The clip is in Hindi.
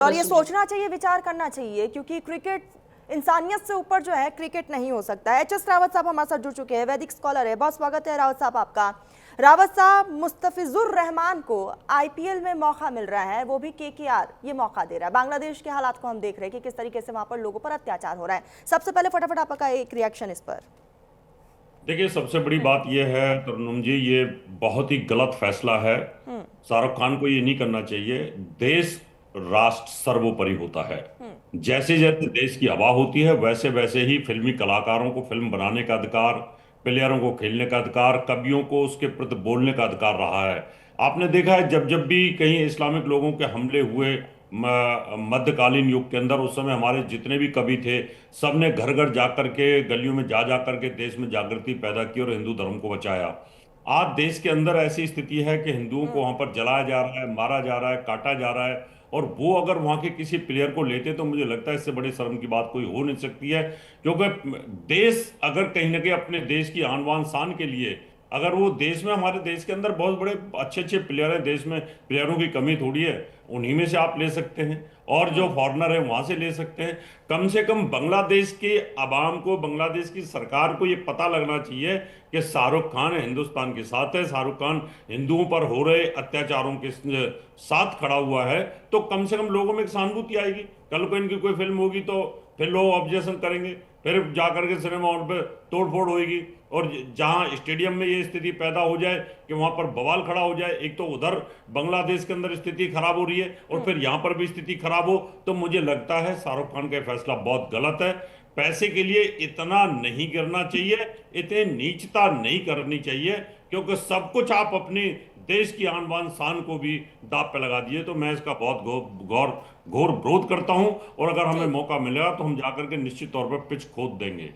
और ये सोचना चाहिए, विचार करना चाहिए, क्योंकि क्रिकेट इंसानियत से ऊपर जो है क्रिकेट नहीं हो सकता है। एच.एस. रावत साहब हमारे साथ जुड़ चुके हैं, वैदिक स्कॉलर है। बहुत स्वागत है रावत साहब आपका। रावत साहब, मुस्तफिजुर रहमान को आईपीएल में मौका मिल रहा है, वो भी केकेआर ये मौका दे रहा है। बांग्लादेश के हालात को हम देख रहे हैं कि किस तरीके से वहां पर लोगों पर अत्याचार हो रहा है। सबसे पहले फटाफट आपका एक रिएक्शन इस पर। देखिए, सबसे बड़ी बात यह है तरन्नुम जी, ये बहुत ही गलत फैसला है। शाहरुख खान को ये नहीं करना चाहिए। देश राष्ट्र सर्वोपरि होता है। जैसे जैसे देश की हवा होती है वैसे वैसे ही फिल्मी कलाकारों को फिल्म बनाने का अधिकार, प्लेयरों को खेलने का अधिकार, कवियों को उसके प्रति बोलने का अधिकार रहा है। आपने देखा है जब जब भी कहीं इस्लामिक लोगों के हमले हुए मध्यकालीन युग के अंदर, उस समय हमारे जितने भी कवि थे सब ने घर घर जा करके, गलियों में जा जा करके देश में जागृति पैदा की और हिंदू धर्म को बचाया। आज देश के अंदर ऐसी स्थिति है कि हिंदुओं को वहां पर जलाया जा रहा है, मारा जा रहा है, काटा जा रहा है। और वो अगर वहां के किसी प्लेयर को लेते तो मुझे लगता है इससे बड़ी शर्म की बात कोई हो नहीं सकती है। क्योंकि देश अगर कहीं ना कहीं अपने देश की आन बान शान के लिए, अगर वो देश में, हमारे देश के अंदर बहुत बड़े अच्छे अच्छे प्लेयर हैं, देश में प्लेयरों की कमी थोड़ी है, उन्हीं में से आप ले सकते हैं। और जो फॉरेनर है वहां से ले सकते हैं। कम से कम बांग्लादेश के अवाम को, बांग्लादेश की सरकार को ये पता लगना चाहिए कि शाहरुख खान हिंदुस्तान के साथ है, शाहरुख खान हिंदुओं पर हो रहे अत्याचारों के साथ खड़ा हुआ है। तो कम से कम लोगों में एक सहानुभूति आएगी। कल को इनकी कोई फिल्म होगी तो फिर लोग ऑब्जेक्शन करेंगे, फिर जाकर के सिनेमा हॉल पे तोड़फोड़ होगी। और जहां स्टेडियम में ये स्थिति पैदा हो जाए कि वहां पर बवाल खड़ा हो जाए, एक तो उधर बांग्लादेश के अंदर स्थिति खराब हो रही है और फिर यहां पर भी स्थिति खराब हो, तो मुझे लगता है शाहरुख खान का फैसला बहुत गलत है। पैसे के लिए इतना नहीं गिरना चाहिए, इतनी नीचता नहीं करनी चाहिए, क्योंकि सब कुछ आप अपनी देश की आन बान शान को भी दांव पे लगा दिए। तो मैं इसका बहुत घोर घोर विरोध करता हूं। और अगर हमें जी, मौका मिलेगा तो हम जाकर के निश्चित तौर पर पिच खोद देंगे।